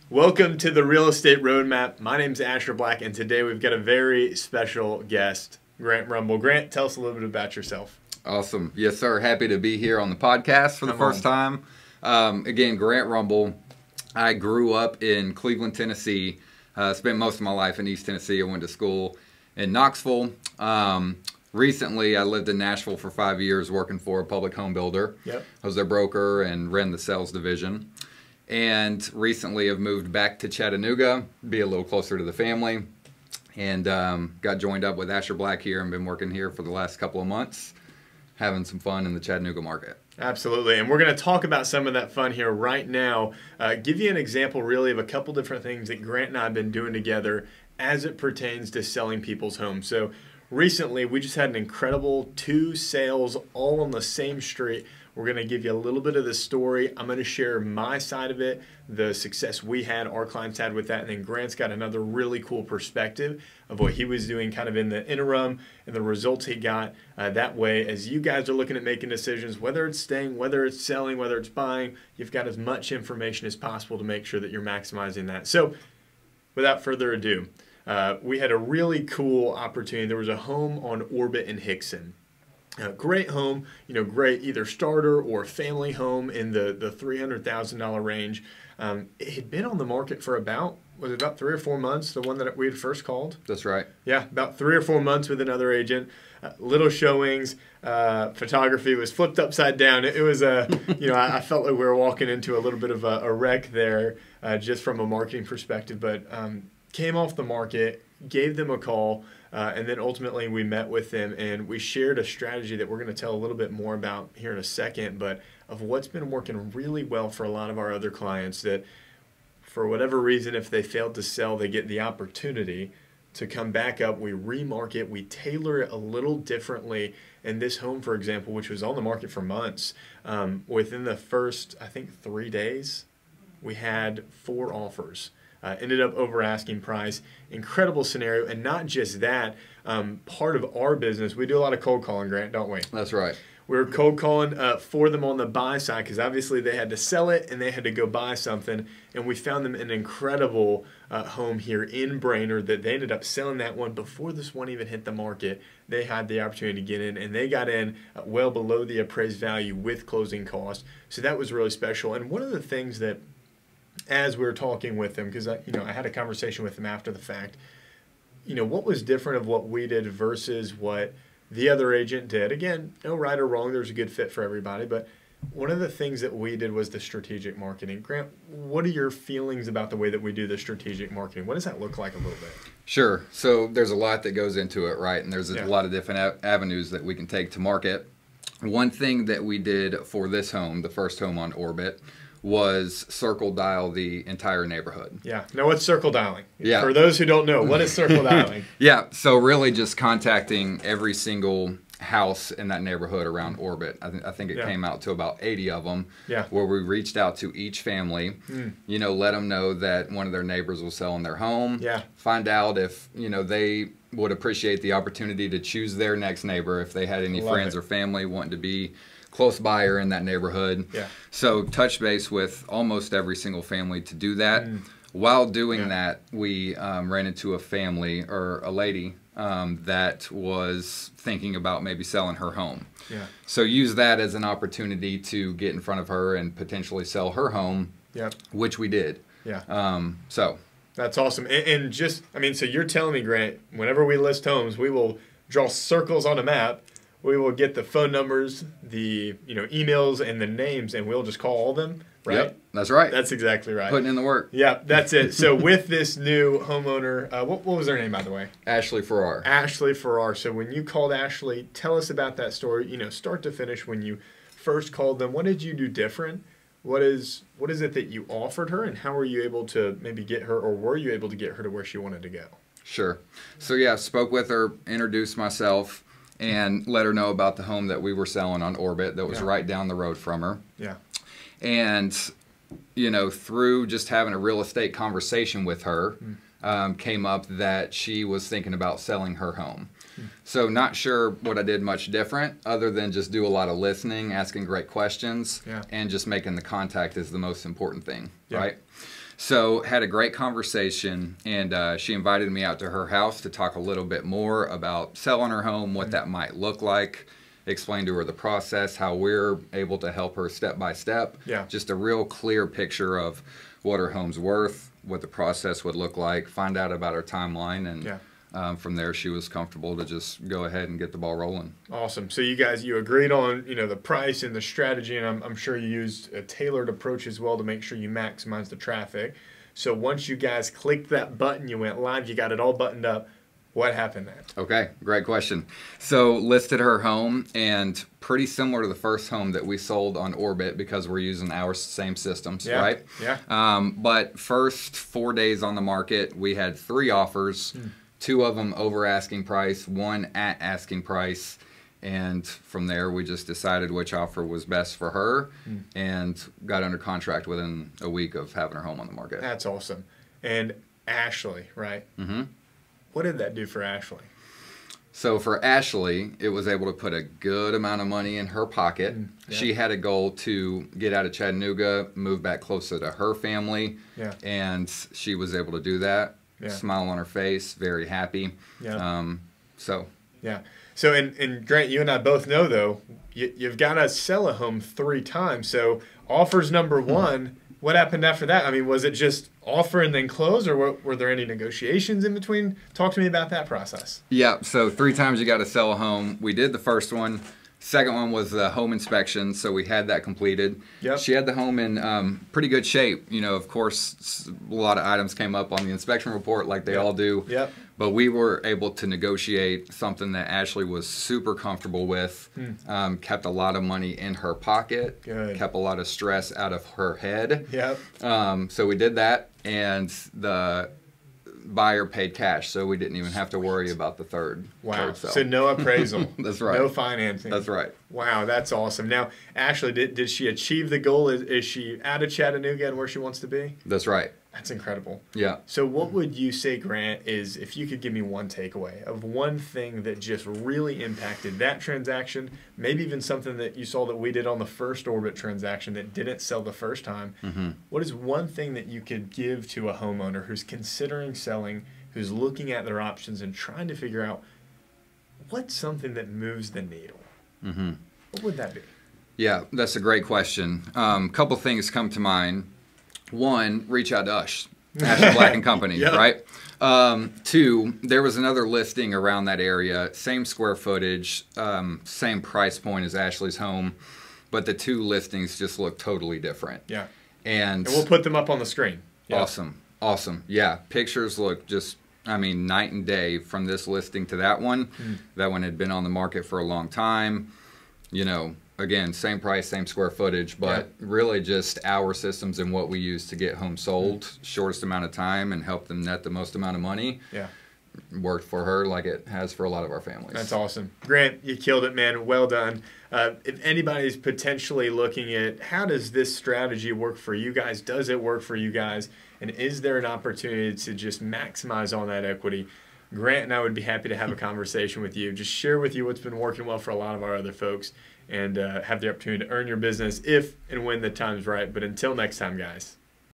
Welcome to the Real Estate Roadmap. My name's Asher Black, and today we've got a very special guest, Grant Rumble. Grant, tell us a little bit about yourself. Awesome. Yes, sir. Happy to be here on the podcast for the first time. Again, Grant Rumble. I grew up in Cleveland, Tennessee. Spent most of my life in East Tennessee. I went to school in Knoxville. Recently, I lived in Nashville for 5 years working for a public home builder. Yep. I was their broker and ran the sales division. And recently, I've moved back to Chattanooga, be a little closer to the family, and got joined up with Asher Black here and been working here for the last couple of months, having some fun in the Chattanooga market. Absolutely, and we're going to talk about some of that fun here right now. Give you an example really of a couple different things that Grant and I have been doing together as it pertains to selling people's homes. So recently, we just had an incredible 2 sales all on the same street. We're going to give you a little bit of the story. I'm going to share my side of it, the success we had, our clients had with that, and then Grant's got another really cool perspective of what he was doing kind of in the interim and the results he got. That way, as you guys are looking at making decisions, whether it's staying, whether it's selling, whether it's buying, you've got as much information as possible to make sure that you're maximizing that. So without further ado, we had a really cool opportunity. There was a home on Orbit in Hickson. Great home, great either starter or family home in the $300,000 range. It had been on the market for about 3 or 4 months, the one that we had first called? That's right. Yeah, about 3 or 4 months with another agent. Little showings, photography was flipped upside down. It was, I felt like we were walking into a little bit of a wreck there just from a marketing perspective, but came off the market, gave them a call, and then ultimately we met with them and we shared a strategy that we're going to tell a little bit more about here in a second, but of what's been working really well for a lot of our other clients that for whatever reason, if they failed to sell, they get the opportunity to come back up. We remarket, we tailor it a little differently. And this home, for example, which was on the market for months, within the first, 3 days, we had 4 offers. Ended up over asking price. Incredible scenario. And not just that, part of our business, we do a lot of cold calling, Grant, don't we? That's right. We were cold calling for them on the buy side because obviously they had to sell it and they had to go buy something. And we found them an incredible home here in Brainerd that they ended up selling that one before this one even hit the market. They had the opportunity to get in, and they got in well below the appraised value with closing costs. So that was really special. And one of the things that, as we were talking with them, because I had a conversation with them after the fact, what was different of what we did versus what the other agent did. Again, no right or wrong, there's a good fit for everybody, but one of the things that we did was the strategic marketing. Grant, what are your feelings about the way that we do the strategic marketing? What does that look like a little bit? Sure. So there's a lot that goes into it, right? And there's a lot of different avenues that we can take to market. One thing that we did for this home, the first home on Orbit, was circle dial the entire neighborhood. Yeah. Now, what's circle dialing? Yeah. For those who don't know, what is circle dialing? Yeah. So really just contacting every single house in that neighborhood around Orbit. I think it came out to about 80 of them where we reached out to each family, let them know that one of their neighbors was selling their home, find out if, they would appreciate the opportunity to choose their next neighbor if they had any friends or family wanting to be close by or in that neighborhood. Yeah. So touch base with almost every single family to do that. While doing that, we ran into a family or a lady that was thinking about maybe selling her home. Yeah. So use that as an opportunity to get in front of her and potentially sell her home, which we did. Yeah. So that's awesome. And just, so you're telling me, Grant, whenever we list homes, we will draw circles on a map. We will get the phone numbers, the emails, and the names, and we'll just call all of them, right? Yep, that's right. That's exactly right. Putting in the work. Yeah, that's it. So with this new homeowner, what was their name, by the way? Ashley Farrar. Ashley Farrar. So when you called Ashley, tell us about that story, start to finish when you first called them. What did you do different? What is it that you offered her, and how were you able to maybe get her, or were you able to get her to where she wanted to go? Sure. So spoke with her, introduced myself, and let her know about the home that we were selling on Orbit that was right down the road from her. Yeah. And, through just having a real estate conversation with her, came up that she was thinking about selling her home. So not sure what I did much different other than just do a lot of listening, asking great questions, and just making the contact is the most important thing, right? So had a great conversation, and she invited me out to her house to talk a little bit more about selling her home, what that might look like. Explain to her the process, how we're able to help her step by step. Yeah. Just a real clear picture of what her home's worth, what the process would look like, find out about her timeline, and from there she was comfortable to just go ahead and get the ball rolling. Awesome. So you agreed on the price and the strategy, and I'm sure you used a tailored approach as well to make sure you maximize the traffic. So once you guys clicked that button, you went live, you got it all buttoned up. What happened then? Okay, great question. So listed her home, and pretty similar to the first home that we sold on Orbit because we're using our same systems, right? Yeah. But first 4 days on the market, we had 3 offers, 2 of them over asking price, 1 at asking price. And from there, we just decided which offer was best for her and got under contract within a week of having her home on the market. That's awesome. And Ashley, right? Mm-hmm. What did that do for Ashley? So for Ashley, it was able to put a good amount of money in her pocket. Yeah. She had a goal to get out of Chattanooga, move back closer to her family, and she was able to do that. Yeah. Smile on her face, very happy. Yeah. So and Grant, you and I both know though, you've got to sell a home 3 times. So offers number 1. What happened after that? I mean, was it just offer and then close, or were there any negotiations in between? Talk to me about that process. Yeah, so 3 times you got to sell a home. We did the first one. Second one was the home inspection, so we had that completed. Yep. She had the home in pretty good shape. Of course, a lot of items came up on the inspection report like they all do. Yep. But we were able to negotiate something that Ashley was super comfortable with, kept a lot of money in her pocket, kept a lot of stress out of her head. Yep. So we did that, and the buyer paid cash, so we didn't even have to worry about the third. Wow. Third sale. So no appraisal. That's right. No financing. That's right. Wow, that's awesome. Now, Ashley, did she achieve the goal? Is she out of Chattanooga and where she wants to be? That's right. That's incredible. Yeah. So what would you say, Grant, is if you could give me one takeaway of one thing that just really impacted that transaction, maybe even something that you saw that we did on the first Orbit transaction that didn't sell the first time, what is one thing that you could give to a homeowner who's considering selling, who's looking at their options and trying to figure out what's something that moves the needle? What would that be? Yeah, that's a great question. Couple things come to mind. 1, reach out to us, Ashley Black & Company, right? 2, there was another listing around that area, same square footage, same price point as Ashley's home, but the 2 listings just look totally different. Yeah. And we'll put them up on the screen. Yeah. Awesome. Yeah, pictures look just, night and day from this listing to that one. That one had been on the market for a long time. Again, same price, same square footage, but really just our systems and what we use to get homes sold, shortest amount of time and help them net the most amount of money. Yeah. Worked for her like it has for a lot of our families. That's awesome. Grant, you killed it, man. Well done. If anybody's potentially looking at how does this strategy work for you guys, does it work for you guys, and is there an opportunity to just maximize on that equity, Grant and I would be happy to have a conversation with you. Just share with you what's been working well for a lot of our other folks and have the opportunity to earn your business if and when the time's right. But until next time, guys.